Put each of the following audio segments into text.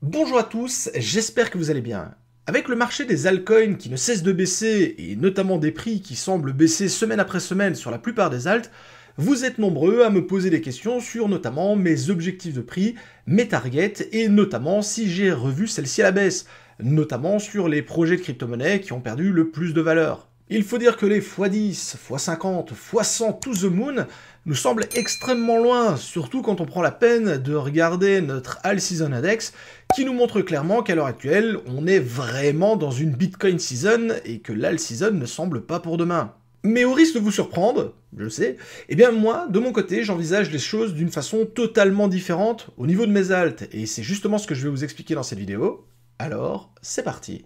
Bonjour à tous, j'espère que vous allez bien. Avec le marché des altcoins qui ne cesse de baisser, et notamment des prix qui semblent baisser semaine après semaine sur la plupart des alts, vous êtes nombreux à me poser des questions sur notamment mes objectifs de prix, mes targets, et notamment si j'ai revu celle-ci à la baisse, notamment sur les projets de crypto-monnaies qui ont perdu le plus de valeur. Il faut dire que les x10, x50, x100 to the moon nous semblent extrêmement loin, surtout quand on prend la peine de regarder notre All Season Index qui nous montre clairement qu'à l'heure actuelle, on est vraiment dans une Bitcoin season et que l'all season ne semble pas pour demain. Mais au risque de vous surprendre, je sais, eh bien moi, de mon côté, j'envisage les choses d'une façon totalement différente au niveau de mes alts, et c'est justement ce que je vais vous expliquer dans cette vidéo. Alors, c'est parti.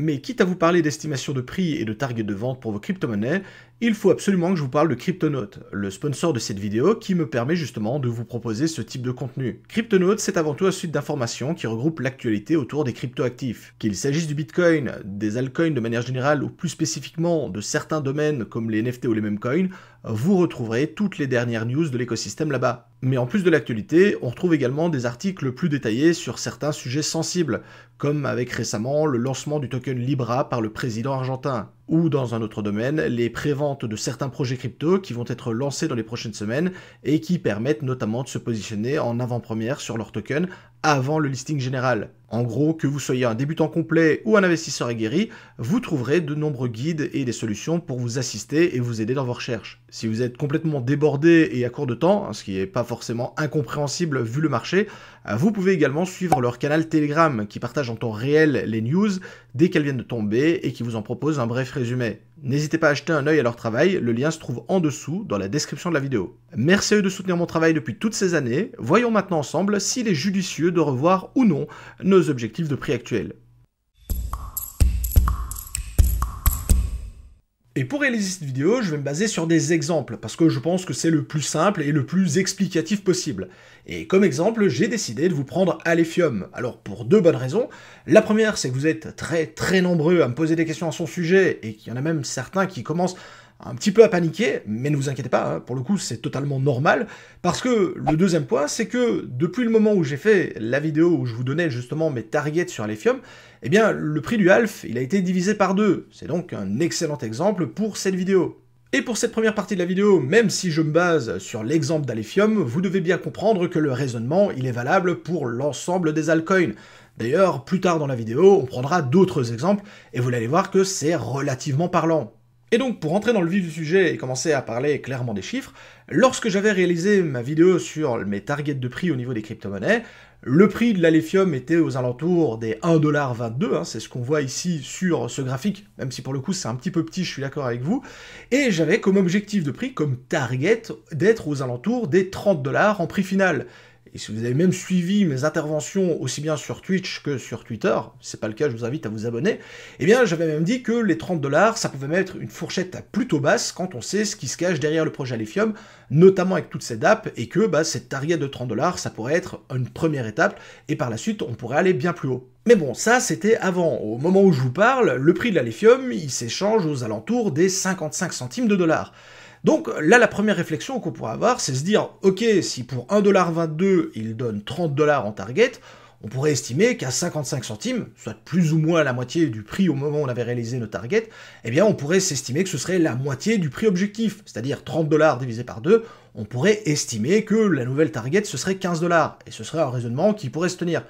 Mais quitte à vous parler d'estimation de prix et de target de vente pour vos crypto-monnaies, il faut absolument que je vous parle de Cryptonote, le sponsor de cette vidéo qui me permet justement de vous proposer ce type de contenu. Cryptonote, c'est avant tout un site d'information qui regroupe l'actualité autour des crypto-actifs. Qu'il s'agisse du Bitcoin, des altcoins de manière générale ou plus spécifiquement de certains domaines comme les NFT ou les memecoins, vous retrouverez toutes les dernières news de l'écosystème là-bas. Mais en plus de l'actualité, on retrouve également des articles plus détaillés sur certains sujets sensibles, comme avec récemment le lancement du token Libra par le président argentin, ou dans un autre domaine, les préventes de certains projets crypto qui vont être lancés dans les prochaines semaines et qui permettent notamment de se positionner en avant-première sur leur token avant le listing général. En gros, que vous soyez un débutant complet ou un investisseur aguerri, vous trouverez de nombreux guides et des solutions pour vous assister et vous aider dans vos recherches. Si vous êtes complètement débordé et à court de temps, ce qui n'est pas forcément incompréhensible vu le marché, vous pouvez également suivre leur canal Telegram qui partage en temps réel les news dès qu'elles viennent de tomber et qui vous en propose un bref résumé. N'hésitez pas à jeter un œil à leur travail, le lien se trouve en dessous dans la description de la vidéo. Merci à eux de soutenir mon travail depuis toutes ces années, voyons maintenant ensemble s'il est judicieux de revoir ou non nos objectifs de prix actuels. Et pour réaliser cette vidéo, je vais me baser sur des exemples, parce que je pense que c'est le plus simple et le plus explicatif possible. Et comme exemple, j'ai décidé de vous prendre Alephium. Alors pour deux bonnes raisons. La première, c'est que vous êtes très nombreux à me poser des questions à son sujet, et qu'il y en a même certains qui commencent un petit peu à paniquer, mais ne vous inquiétez pas, hein, pour le coup c'est totalement normal, parce que le deuxième point, c'est que depuis le moment où j'ai fait la vidéo où je vous donnais justement mes targets sur Alephium, eh bien le prix du half, il a été divisé par 2, c'est donc un excellent exemple pour cette vidéo. Et pour cette première partie de la vidéo, même si je me base sur l'exemple d'Alephium, vous devez bien comprendre que le raisonnement, il est valable pour l'ensemble des altcoins. D'ailleurs, plus tard dans la vidéo, on prendra d'autres exemples, et vous allez voir que c'est relativement parlant. Et donc, pour entrer dans le vif du sujet et commencer à parler clairement des chiffres, lorsque j'avais réalisé ma vidéo sur mes targets de prix au niveau des crypto-monnaies, le prix de l'Alephium était aux alentours des 1,22$, hein, c'est ce qu'on voit ici sur ce graphique, même si pour le coup c'est un petit peu petit, je suis d'accord avec vous, et j'avais comme objectif de prix, comme target, d'être aux alentours des 30$ en prix final. Et si vous avez même suivi mes interventions aussi bien sur Twitch que sur Twitter, si c'est pas le cas, je vous invite à vous abonner, eh bien j'avais même dit que les 30$, ça pouvait mettre une fourchette plutôt basse quand on sait ce qui se cache derrière le projet Alephium, notamment avec toutes ces dApps, et que cette target de 30$, ça pourrait être une première étape, et par la suite, on pourrait aller bien plus haut. Mais bon, ça c'était avant. Au moment où je vous parle, le prix de l'Alephium, il s'échange aux alentours des 55 centimes de dollars. Donc là, la première réflexion qu'on pourrait avoir, c'est se dire, ok, si pour 1,22$, il donne 30$ en target, on pourrait estimer qu'à 55 centimes, soit plus ou moins la moitié du prix au moment où on avait réalisé nos targets, eh bien on pourrait s'estimer que ce serait la moitié du prix objectif, c'est-à-dire 30$ divisé par 2, on pourrait estimer que la nouvelle target ce serait 15$, et ce serait un raisonnement qui pourrait se tenir.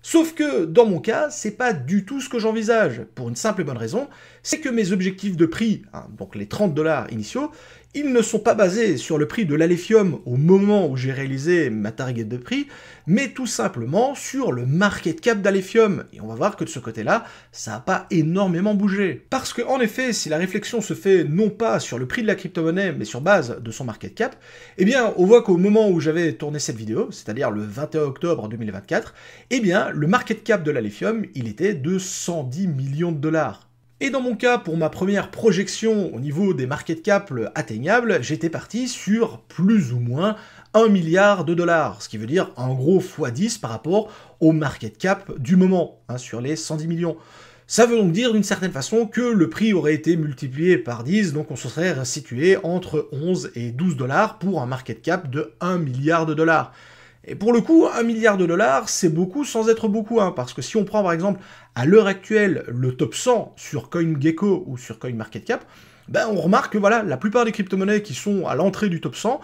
Sauf que, dans mon cas, c'est pas du tout ce que j'envisage, pour une simple et bonne raison, c'est que mes objectifs de prix, hein, donc les 30$ initiaux, ils ne sont pas basés sur le prix de l'Alephium au moment où j'ai réalisé ma target de prix, mais tout simplement sur le market cap d'Alephium. Et on va voir que de ce côté-là, ça n'a pas énormément bougé. Parce que, en effet, si la réflexion se fait non pas sur le prix de la crypto-monnaie, mais sur base de son market cap, eh bien, on voit qu'au moment où j'avais tourné cette vidéo, c'est-à-dire le 21 octobre 2024, eh bien, le market cap de l'Alephium, il était de 110 millions de dollars. Et dans mon cas, pour ma première projection au niveau des market cap atteignables, j'étais parti sur plus ou moins 1 milliard de dollars, ce qui veut dire en gros x10 par rapport au market cap du moment, hein, sur les 110 millions. Ça veut donc dire d'une certaine façon que le prix aurait été multiplié par 10, donc on se serait situé entre 11 et 12 dollars pour un market cap de 1 milliard de dollars. Et pour le coup, 1 milliard de dollars, c'est beaucoup sans être beaucoup, hein, parce que si on prend par exemple à l'heure actuelle le top 100 sur CoinGecko ou sur CoinMarketCap, ben on remarque que voilà, la plupart des crypto-monnaies qui sont à l'entrée du top 100,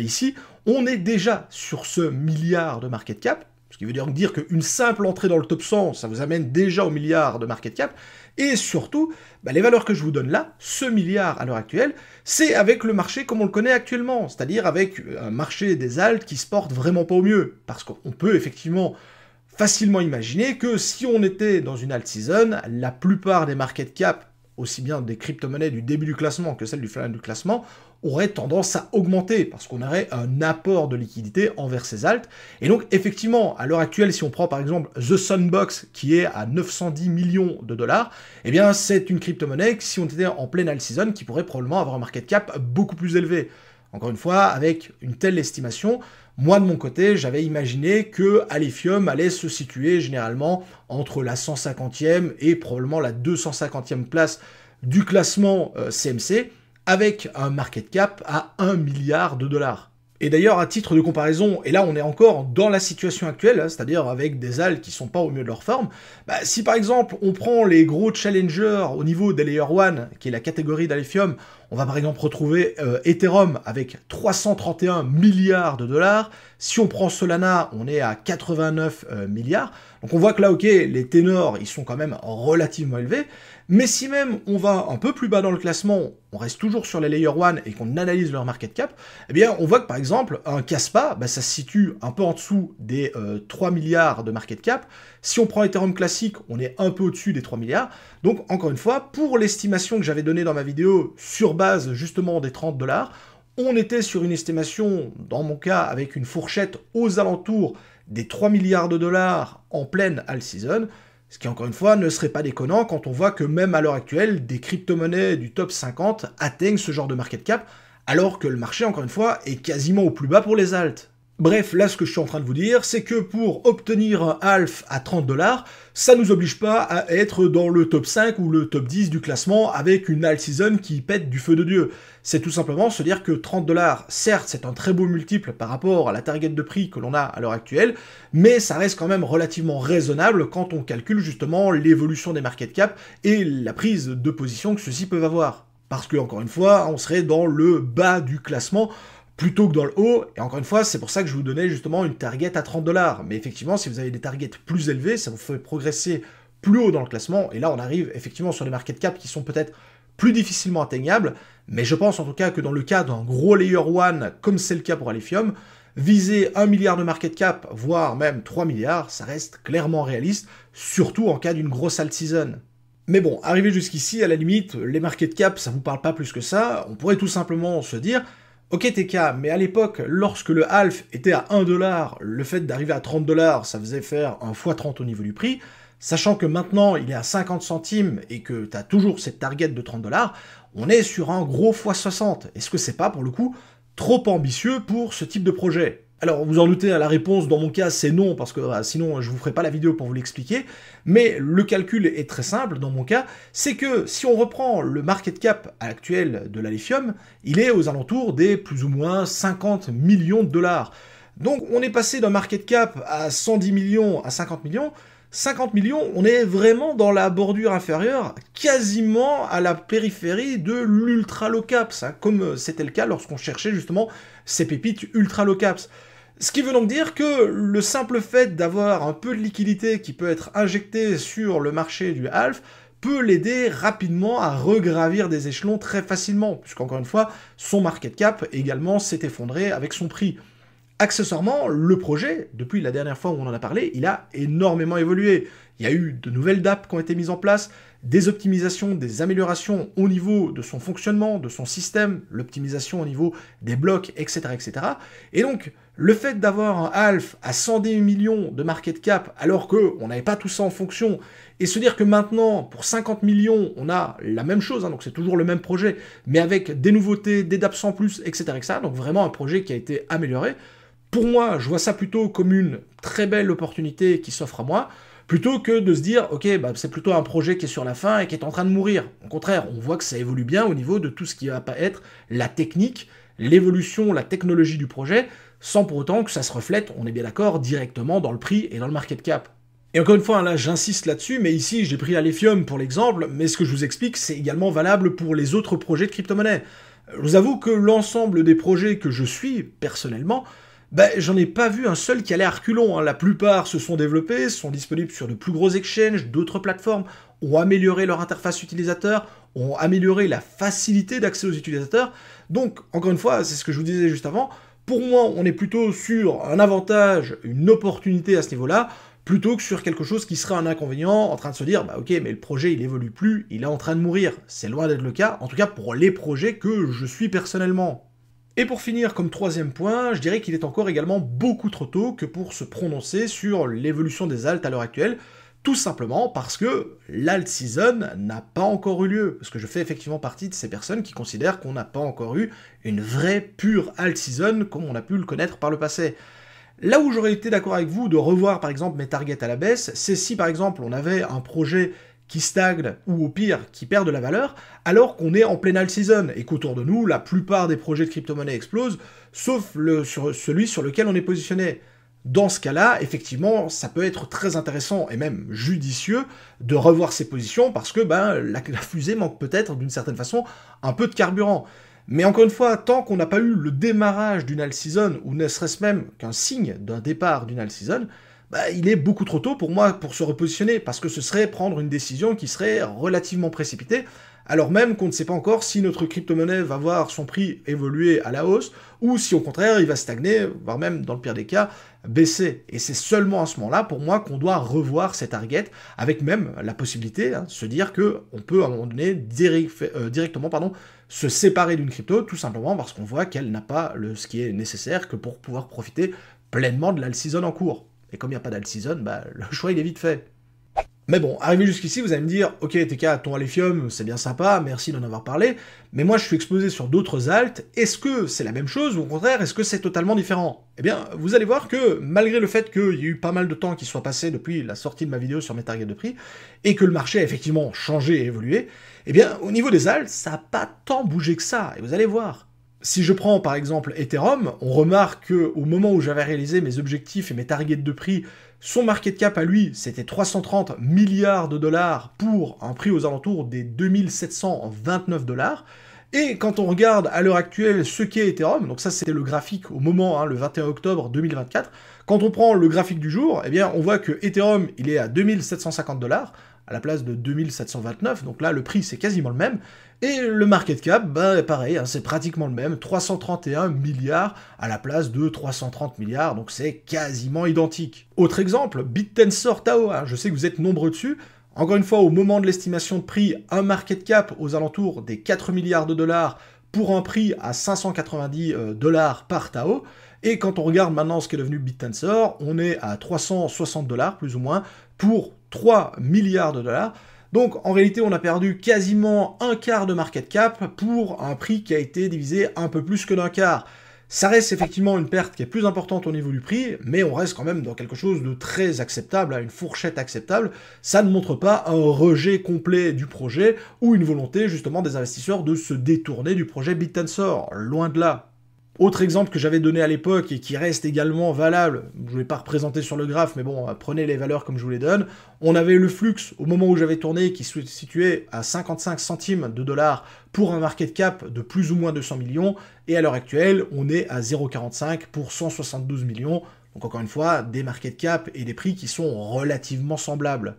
ici, on est déjà sur ce milliard de market cap, ce qui veut dire qu'une simple entrée dans le top 100, ça vous amène déjà au milliard de market cap, et surtout, ben les valeurs que je vous donne là, ce milliard à l'heure actuelle, c'est avec le marché comme on le connaît actuellement, c'est-à-dire avec un marché des alts qui se porte vraiment pas au mieux, parce qu'on peut effectivement facilement imaginer que si on était dans une alt season, la plupart des market cap, aussi bien des crypto-monnaies du début du classement que celles du final du classement, auraient tendance à augmenter, parce qu'on aurait un apport de liquidité envers ces alts. Et donc, effectivement, à l'heure actuelle, si on prend par exemple The Sunbox, qui est à 910 millions de dollars, eh bien, c'est une crypto-monnaie, si on était en pleine alt season, qui pourrait probablement avoir un market cap beaucoup plus élevé. Encore une fois, avec une telle estimation, moi de mon côté, j'avais imaginé que Alephium allait se situer généralement entre la 150e et probablement la 250e place du classement CMC, avec un market cap à 1 milliard de dollars. Et d'ailleurs, à titre de comparaison, et là on est encore dans la situation actuelle, hein, c'est-à-dire avec des alts qui sont pas au mieux de leur forme, bah, si par exemple on prend les gros challengers au niveau des Layer 1, qui est la catégorie d'Alephium, on va par exemple retrouver Ethereum avec 331 milliards de dollars, si on prend Solana, on est à 89 milliards, donc on voit que là, ok, les ténors, ils sont quand même relativement élevés, mais si même on va un peu plus bas dans le classement, on reste toujours sur les Layer 1 et qu'on analyse leur market cap, eh bien on voit que par exemple, un Kaspa, bah, ça se situe un peu en dessous des 3 milliards de market cap. Si on prend Ethereum classique, on est un peu au-dessus des 3 milliards. Donc encore une fois, pour l'estimation que j'avais donnée dans ma vidéo sur base justement des 30 dollars, on était sur une estimation, dans mon cas, avec une fourchette aux alentours des 3 milliards de dollars en pleine alt season, ce qui, encore une fois, ne serait pas déconnant quand on voit que même à l'heure actuelle, des crypto-monnaies du top 50 atteignent ce genre de market cap, alors que le marché, encore une fois, est quasiment au plus bas pour les alts. Bref, là, ce que je suis en train de vous dire, c'est que pour obtenir un half à 30 dollars, ça nous oblige pas à être dans le top 5 ou le top 10 du classement avec une alt season qui pète du feu de Dieu. C'est tout simplement se dire que 30 dollars, certes, c'est un très beau multiple par rapport à la target de prix que l'on a à l'heure actuelle, mais ça reste quand même relativement raisonnable quand on calcule justement l'évolution des market cap et la prise de position que ceux-ci peuvent avoir. Parce que, encore une fois, on serait dans le bas du classement, plutôt que dans le haut, et encore une fois, c'est pour ça que je vous donnais justement une target à 30 dollars. Mais effectivement, si vous avez des targets plus élevés, ça vous fait progresser plus haut dans le classement, et là on arrive effectivement sur des market cap qui sont peut-être plus difficilement atteignables, mais je pense en tout cas que dans le cas d'un gros layer 1, comme c'est le cas pour Alephium, viser 1 milliard de market cap, voire même 3 milliards, ça reste clairement réaliste, surtout en cas d'une grosse alt season. Mais bon, arrivé jusqu'ici, à la limite, les market cap, ça vous parle pas plus que ça, on pourrait tout simplement se dire, ok TK, mais à l'époque, lorsque le half était à 1 dollar, le fait d'arriver à 30 dollars, ça faisait faire un x30 au niveau du prix, sachant que maintenant il est à 50 centimes et que tu as toujours cette target de 30 dollars, on est sur un gros x60. Est-ce que c'est pas, pour le coup, trop ambitieux pour ce type de projet ? Alors, vous en doutez, la réponse dans mon cas c'est non, parce que sinon je vous ferai pas la vidéo pour vous l'expliquer, mais le calcul est très simple dans mon cas, c'est que si on reprend le market cap actuel de l'Alephium, il est aux alentours des plus ou moins 50 millions de dollars. Donc on est passé d'un market cap à 110 millions à 50 millions, 50 millions, on est vraiment dans la bordure inférieure, quasiment à la périphérie de l'ultra low caps, hein, comme c'était le cas lorsqu'on cherchait justement ces pépites ultra low caps. Ce qui veut donc dire que le simple fait d'avoir un peu de liquidité qui peut être injectée sur le marché du half peut l'aider rapidement à regravir des échelons très facilement, puisqu'encore une fois, son market cap également s'est effondré avec son prix. Accessoirement, le projet, depuis la dernière fois où on en a parlé, il a énormément évolué. Il y a eu de nouvelles dApps qui ont été mises en place, des optimisations, des améliorations au niveau de son fonctionnement, de son système, l'optimisation au niveau des blocs, etc., etc. Et donc, le fait d'avoir un half à 110 millions de market cap, alors qu'on n'avait pas tout ça en fonction, et se dire que maintenant, pour 50 millions, on a la même chose, hein, donc c'est toujours le même projet, mais avec des nouveautés, des dApps en plus, etc., etc., donc vraiment un projet qui a été amélioré. Pour moi, je vois ça plutôt comme une très belle opportunité qui s'offre à moi, plutôt que de se dire, ok, bah, c'est plutôt un projet qui est sur la fin et qui est en train de mourir. Au contraire, on voit que ça évolue bien au niveau de tout ce qui va pas être la technique, l'évolution, la technologie du projet, sans pour autant que ça se reflète, on est bien d'accord, directement dans le prix et dans le market cap. Et encore une fois, hein, là j'insiste là-dessus, mais ici j'ai pris Alephium pour l'exemple, mais ce que je vous explique c'est également valable pour les autres projets de crypto-monnaie. Je vous avoue que l'ensemble des projets que je suis, personnellement, ben, j'en ai pas vu un seul qui allait à reculons, hein. La plupart se sont développés, sont disponibles sur de plus gros exchanges, d'autres plateformes, ont amélioré leur interface utilisateur, ont amélioré la facilité d'accès aux utilisateurs. Donc, encore une fois, c'est ce que je vous disais juste avant, pour moi, on est plutôt sur un avantage, une opportunité à ce niveau-là, plutôt que sur quelque chose qui serait un inconvénient, en train de se dire, bah ok, mais le projet il évolue plus, il est en train de mourir. C'est loin d'être le cas, en tout cas pour les projets que je suis personnellement. Et pour finir, comme troisième point, je dirais qu'il est encore également beaucoup trop tôt que pour se prononcer sur l'évolution des alts à l'heure actuelle, tout simplement parce que l'alt season n'a pas encore eu lieu, parce que je fais effectivement partie de ces personnes qui considèrent qu'on n'a pas encore eu une vraie pure alt season comme on a pu le connaître par le passé. Là où j'aurais été d'accord avec vous de revoir par exemple mes targets à la baisse, c'est si par exemple on avait un projet qui stagne ou au pire qui perd de la valeur, alors qu'on est en pleine alt season et qu'autour de nous la plupart des projets de crypto-monnaie explosent, sauf celui sur lequel on est positionné. Dans ce cas-là, effectivement, ça peut être très intéressant et même judicieux de revoir ses positions parce que ben, la fusée manque peut-être d'une certaine façon un peu de carburant. Mais encore une fois, tant qu'on n'a pas eu le démarrage d'une alt season, ou ne serait-ce même qu'un signe d'un départ d'une alt season, bah, il est beaucoup trop tôt pour moi pour se repositionner, parce que ce serait prendre une décision qui serait relativement précipitée, alors même qu'on ne sait pas encore si notre crypto-monnaie va voir son prix évoluer à la hausse, ou si au contraire il va stagner, voire même dans le pire des cas, baisser. Et c'est seulement à ce moment-là, pour moi, qu'on doit revoir ces targets, avec même la possibilité de se dire qu'on peut à un moment donné directement se séparer d'une crypto, tout simplement parce qu'on voit qu'elle n'a pas ce qui est nécessaire que pour pouvoir profiter pleinement de l'alt season en cours. Et comme il n'y a pas d'alt season, bah, le choix il est vite fait. Mais bon, arrivé jusqu'ici, vous allez me dire, ok TK, ton Alephium, c'est bien sympa, merci d'en avoir parlé, mais moi je suis exposé sur d'autres alts, est-ce que c'est la même chose, ou au contraire, est-ce que c'est totalement différent? Eh bien, vous allez voir que, malgré le fait qu'il y ait eu pas mal de temps qui soit passé depuis la sortie de ma vidéo sur mes targets de prix, et que le marché a effectivement changé et évolué, eh bien, au niveau des alts, ça n'a pas tant bougé que ça, et vous allez voir. Si je prends par exemple Ethereum, on remarque qu'au moment où j'avais réalisé mes objectifs et mes targets de prix, son market cap à lui, c'était 330 milliards de dollars pour un prix aux alentours des 2729 dollars. Et quand on regarde à l'heure actuelle ce qu'est Ethereum, donc ça c'était le graphique au moment, le 21 octobre 2024, quand on prend le graphique du jour, eh bien on voit que Ethereum il est à 2750 dollars, à la place de 2729, donc là le prix c'est quasiment le même, et le market cap, bah pareil, c'est pratiquement le même, 331 milliards à la place de 330 milliards, donc c'est quasiment identique. Autre exemple, BitTensor Tao, je sais que vous êtes nombreux dessus, encore une fois au moment de l'estimation de prix, un market cap aux alentours des 4 milliards de dollars pour un prix à 590 dollars par Tao, et quand on regarde maintenant ce qu'est devenu BitTensor, on est à 360 dollars plus ou moins pour 3 milliards de dollars. Donc en réalité on a perdu quasiment un quart de market cap pour un prix qui a été divisé un peu plus que d'un quart. Ça reste effectivement une perte qui est plus importante au niveau du prix, mais on reste quand même dans quelque chose de très acceptable, une fourchette acceptable. Ça ne montre pas un rejet complet du projet ou une volonté justement des investisseurs de se détourner du projet BitTensor, loin de là. Autre exemple que j'avais donné à l'époque et qui reste également valable, je ne vais pas représenter sur le graphe, mais bon, prenez les valeurs comme je vous les donne, on avait le flux au moment où j'avais tourné qui se situait à 55 centimes de dollars pour un market cap de plus ou moins 200 millions, et à l'heure actuelle, on est à 0,45 pour 172 millions, donc encore une fois, des market cap et des prix qui sont relativement semblables.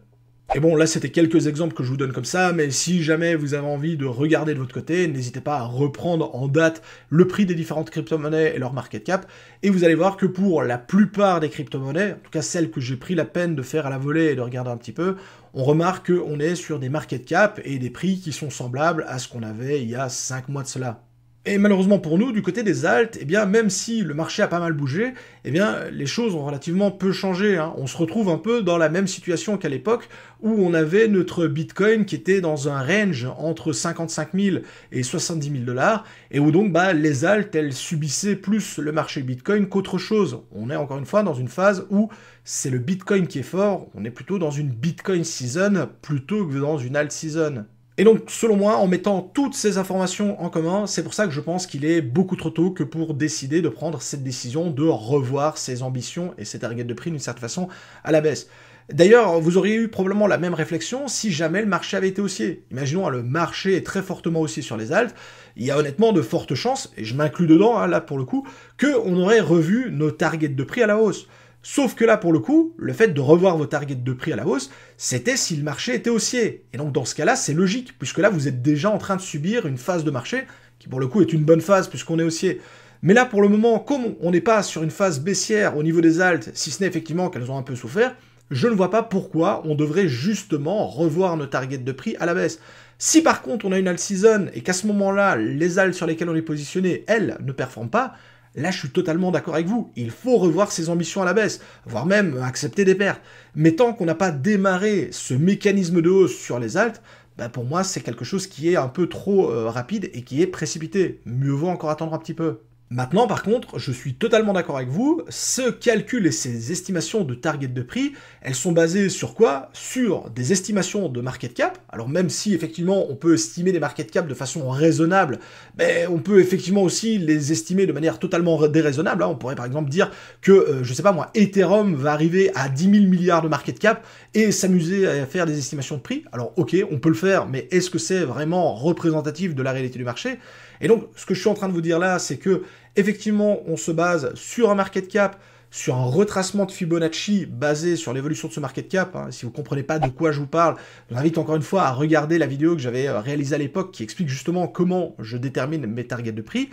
Et bon, là c'était quelques exemples que je vous donne comme ça, mais si jamais vous avez envie de regarder de votre côté, n'hésitez pas à reprendre en date le prix des différentes crypto-monnaies et leur market cap, et vous allez voir que pour la plupart des crypto-monnaies, en tout cas celles que j'ai pris la peine de faire à la volée et de regarder un petit peu, on remarque qu'on est sur des market cap et des prix qui sont semblables à ce qu'on avait il y a 5 mois de cela. Et malheureusement pour nous, du côté des alts, eh bien, même si le marché a pas mal bougé, eh bien, les choses ont relativement peu changé, hein. On se retrouve un peu dans la même situation qu'à l'époque où on avait notre Bitcoin qui était dans un range entre 55 000 et 70 000 $, et où donc bah, les alts, elles subissaient plus le marché Bitcoin qu'autre chose. On est encore une fois dans une phase où c'est le Bitcoin qui est fort, on est plutôt dans une Bitcoin season plutôt que dans une alt season. Et donc, selon moi, en mettant toutes ces informations en commun, c'est pour ça que je pense qu'il est beaucoup trop tôt que pour décider de prendre cette décision de revoir ses ambitions et ses targets de prix d'une certaine façon à la baisse. D'ailleurs, vous auriez eu probablement la même réflexion si jamais le marché avait été haussier. Imaginons, hein, le marché est très fortement haussier sur les alts, il y a honnêtement de fortes chances, et je m'inclus dedans, hein, là pour le coup, qu'on aurait revu nos targets de prix à la hausse. Sauf que là, pour le coup, le fait de revoir vos targets de prix à la hausse, c'était si le marché était haussier. Et donc dans ce cas-là, c'est logique, puisque là, vous êtes déjà en train de subir une phase de marché, qui pour le coup est une bonne phase puisqu'on est haussier. Mais là, pour le moment, comme on n'est pas sur une phase baissière au niveau des alts, si ce n'est effectivement qu'elles ont un peu souffert, je ne vois pas pourquoi on devrait justement revoir nos targets de prix à la baisse. Si par contre on a une alt season et qu'à ce moment-là, les alts sur lesquelles on est positionné, elles, ne performent pas, là, je suis totalement d'accord avec vous. Il faut revoir ses ambitions à la baisse, voire même accepter des pertes. Mais tant qu'on n'a pas démarré ce mécanisme de hausse sur les alts, bah pour moi, c'est quelque chose qui est un peu trop rapide et qui est précipité. Mieux vaut encore attendre un petit peu. Maintenant, par contre, je suis totalement d'accord avec vous, ce calcul et ces estimations de target de prix, elles sont basées sur quoi? Sur des estimations de market cap. Alors même si effectivement on peut estimer des market cap de façon raisonnable, ben, on peut effectivement aussi les estimer de manière totalement déraisonnable, hein. On pourrait par exemple dire que, je sais pas moi, Ethereum va arriver à 10 000 milliards de market cap et s'amuser à faire des estimations de prix. Alors ok, on peut le faire, mais est-ce que c'est vraiment représentatif de la réalité du marché? Et donc, ce que je suis en train de vous dire là, c'est que, effectivement, on se base sur un market cap, sur un retracement de Fibonacci basé sur l'évolution de ce market cap. Hein. Si vous ne comprenez pas de quoi je vous parle, je vous invite encore une fois à regarder la vidéo que j'avais réalisée à l'époque qui explique justement comment je détermine mes targets de prix.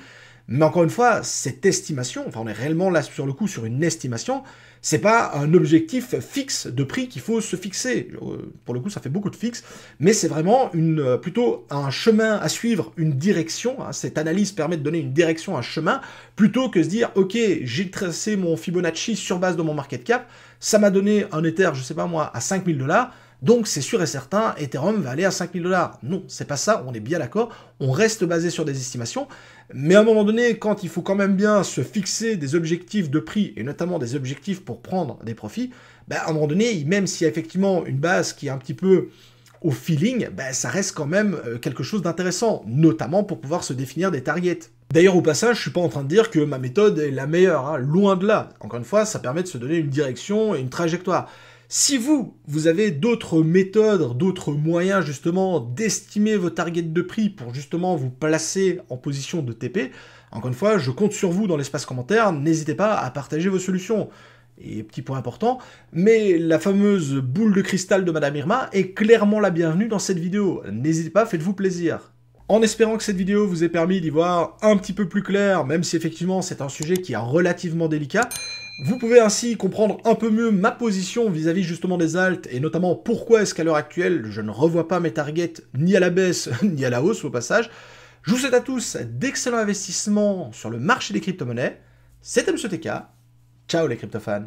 Mais encore une fois, cette estimation, enfin on est réellement là sur le coup sur une estimation, c'est pas un objectif fixe de prix qu'il faut se fixer. Pour le coup, ça fait beaucoup de fixe, mais c'est vraiment plutôt un chemin à suivre, une direction. Hein. Cette analyse permet de donner une direction, un chemin, plutôt que se dire, ok, j'ai tracé mon Fibonacci sur base de mon market cap, ça m'a donné un Ether, je sais pas moi, à 5 000 $, donc c'est sûr et certain, Ethereum va aller à 5 000 $. Non, c'est pas ça, on est bien d'accord, on reste basé sur des estimations, mais à un moment donné, quand il faut quand même bien se fixer des objectifs de prix, et notamment des objectifs pour prendre des profits, ben à un moment donné, même s'il y a effectivement une base qui est un petit peu au feeling, ben ça reste quand même quelque chose d'intéressant, notamment pour pouvoir se définir des targets. D'ailleurs, au passage, je suis pas en train de dire que ma méthode est la meilleure, hein, loin de là. Encore une fois, ça permet de se donner une direction et une trajectoire. Si vous avez d'autres méthodes, d'autres moyens justement d'estimer vos targets de prix pour justement vous placer en position de TP, encore une fois, je compte sur vous dans l'espace commentaire, n'hésitez pas à partager vos solutions. Et petit point important, mais la fameuse boule de cristal de Madame Irma est clairement la bienvenue dans cette vidéo. N'hésitez pas, faites-vous plaisir. En espérant que cette vidéo vous ait permis d'y voir un petit peu plus clair, même si effectivement c'est un sujet qui est relativement délicat, vous pouvez ainsi comprendre un peu mieux ma position vis-à-vis justement des alts, et notamment pourquoi est-ce qu'à l'heure actuelle, je ne revois pas mes targets ni à la baisse, ni à la hausse au passage. Je vous souhaite à tous d'excellents investissements sur le marché des crypto-monnaies. C'était MrTK. Ciao les crypto-fans.